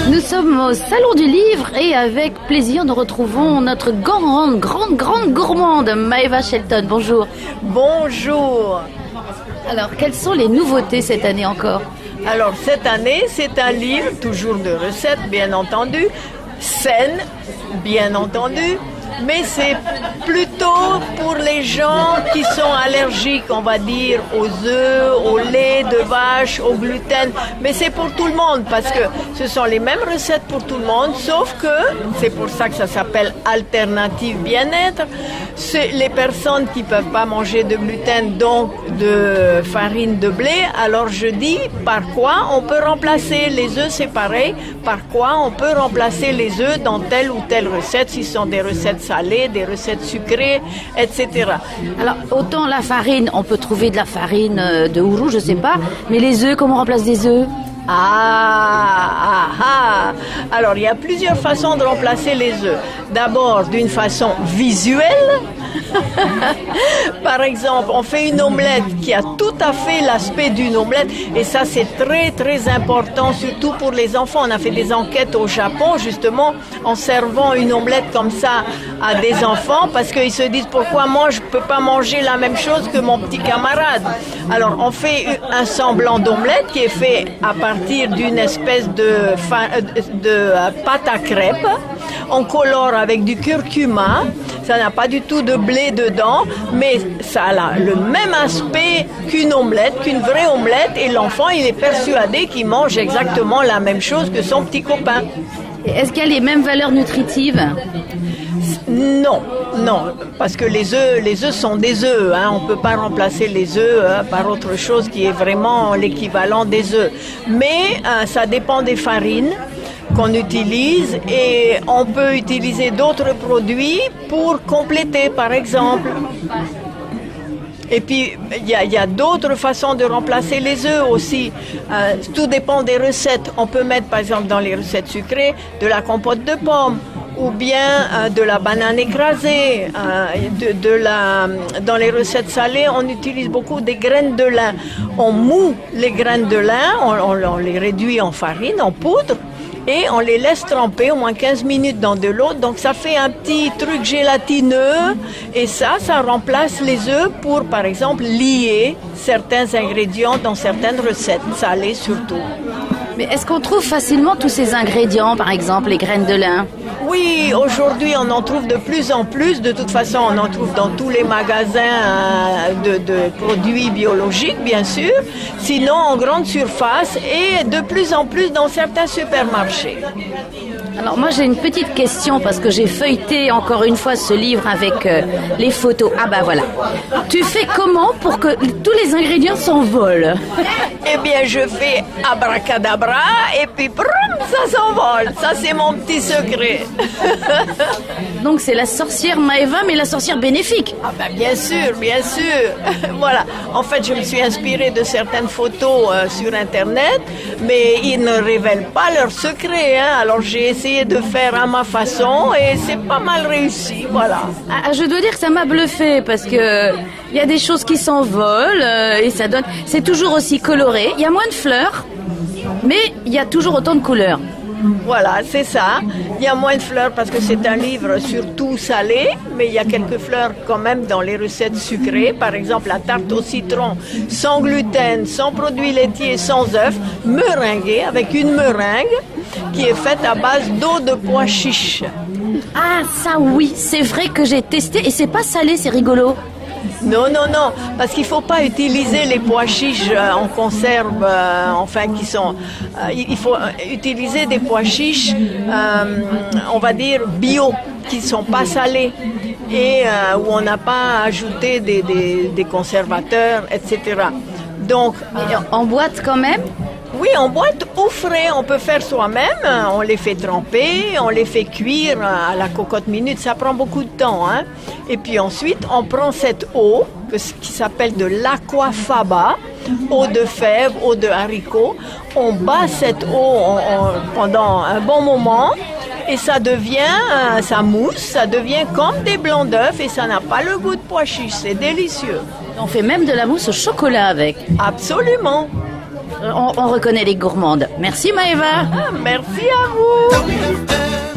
Nous sommes au Salon du Livre et avec plaisir nous retrouvons notre grande gourmande Maëva Shelton. Bonjour. Bonjour. Alors, quelles sont les nouveautés cette année encore ? Alors, cette année, c'est un livre, toujours de recettes, bien entendu, saines, bien entendu, mais c'est plutôt pour les gens qui sont allergiques, on va dire, aux œufs, au lait de vache, au gluten. Mais c'est pour tout le monde parce que ce sont les mêmes recettes pour tout le monde, sauf que, c'est pour ça que ça s'appelle Alternative Bien-être, c'est les personnes qui ne peuvent pas manger de gluten, donc de farine de blé. Alors je dis, par quoi on peut remplacer les œufs, c'est pareil, par quoi on peut remplacer les œufs dans telle ou telle recette, si ce sont des recettes salées, des recettes sucrées, etc. Alors, autant la farine, on peut trouver de la farine de ourou, je sais pas, mais les œufs, comment on remplace des œufs ? Alors, il y a plusieurs façons de remplacer les œufs. D'abord, d'une façon visuelle. Par exemple, on fait une omelette qui a tout à fait l'aspect d'une omelette et ça c'est très important, surtout pour les enfants. On a fait des enquêtes au Japon justement en servant une omelette comme ça à des enfants parce qu'ils se disent pourquoi moi je peux pas manger la même chose que mon petit camarade. Alors on fait un semblant d'omelette qui est fait à partir d'une espèce de pâte à crêpes. On colore avec du curcuma, ça n'a pas du tout de blé dedans, mais ça a le même aspect qu'une omelette, qu'une vraie omelette, et l'enfant il est persuadé qu'il mange exactement la même chose que son petit copain. Et est-ce qu'il y a les mêmes valeurs nutritives ? Non, parce que les œufs sont des œufs, hein. On ne peut pas remplacer les œufs par autre chose qui est vraiment l'équivalent des œufs. Mais ça dépend des farines qu'on utilise et on peut utiliser d'autres produits pour compléter, par exemple. Et puis, il y a d'autres façons de remplacer les œufs aussi. Tout dépend des recettes. On peut mettre, par exemple, dans les recettes sucrées, de la compote de pommes ou bien de la banane écrasée. Dans les recettes salées, on utilise beaucoup des graines de lin. On moud les graines de lin, on les réduit en farine, en poudre, et on les laisse tremper au moins 15 minutes dans de l'eau. Donc ça fait un petit truc gélatineux et ça remplace les œufs pour, par exemple, lier certains ingrédients dans certaines recettes, salées surtout. Mais est-ce qu'on trouve facilement tous ces ingrédients, par exemple les graines de lin ? Oui, aujourd'hui on en trouve de plus en plus. De toute façon, on en trouve dans tous les magasins de produits biologiques, bien sûr. Sinon, en grande surface et de plus en plus dans certains supermarchés. Alors moi j'ai une petite question parce que j'ai feuilleté encore une fois ce livre avec les photos. Ah bah voilà. Tu fais comment pour que tous les ingrédients s'envolent ? Eh bien je fais abracadabra et puis brum, ça s'envole. Ça c'est mon petit secret. Donc c'est la sorcière Maëva mais la sorcière bénéfique. Ah bah bien sûr. Voilà. En fait je me suis inspirée de certaines photos sur internet mais ils ne révèlent pas leurs secrets. Alors j'ai essayé de faire à ma façon et c'est pas mal réussi, voilà. Je dois dire que ça m'a bluffé parce que il y a des choses qui s'envolent et ça donne. C'est toujours aussi coloré. Il y a moins de fleurs, mais il y a toujours autant de couleurs. Voilà, c'est ça. Il y a moins de fleurs parce que c'est un livre surtout salé, mais il y a quelques fleurs quand même dans les recettes sucrées. Par exemple, la tarte au citron sans gluten, sans produits laitiers, sans œufs, meringuée avec une meringue qui est faite à base d'eau de pois chiche. Ah, ça oui, c'est vrai que j'ai testé et c'est pas salé, c'est rigolo. Non, parce qu'il ne faut pas utiliser les pois chiches en conserve, il faut utiliser des pois chiches, on va dire bio, qui ne sont pas salés et où on n'a pas ajouté des conservateurs, etc. Donc, en boîte quand même ? Oui, en boîte ou frais, on peut faire soi-même, on les fait tremper, on les fait cuire à la cocotte minute, ça prend beaucoup de temps. Hein. Et puis ensuite, on prend cette eau, qui s'appelle de l'aquafaba, eau de fèves, eau de haricots, on bat cette eau pendant un bon moment et ça mousse, ça devient comme des blancs d'œufs et ça n'a pas le goût de pois chiche, c'est délicieux. On fait même de la mousse au chocolat avec. Absolument. On reconnaît les gourmandes. Merci Maëva. Merci à vous.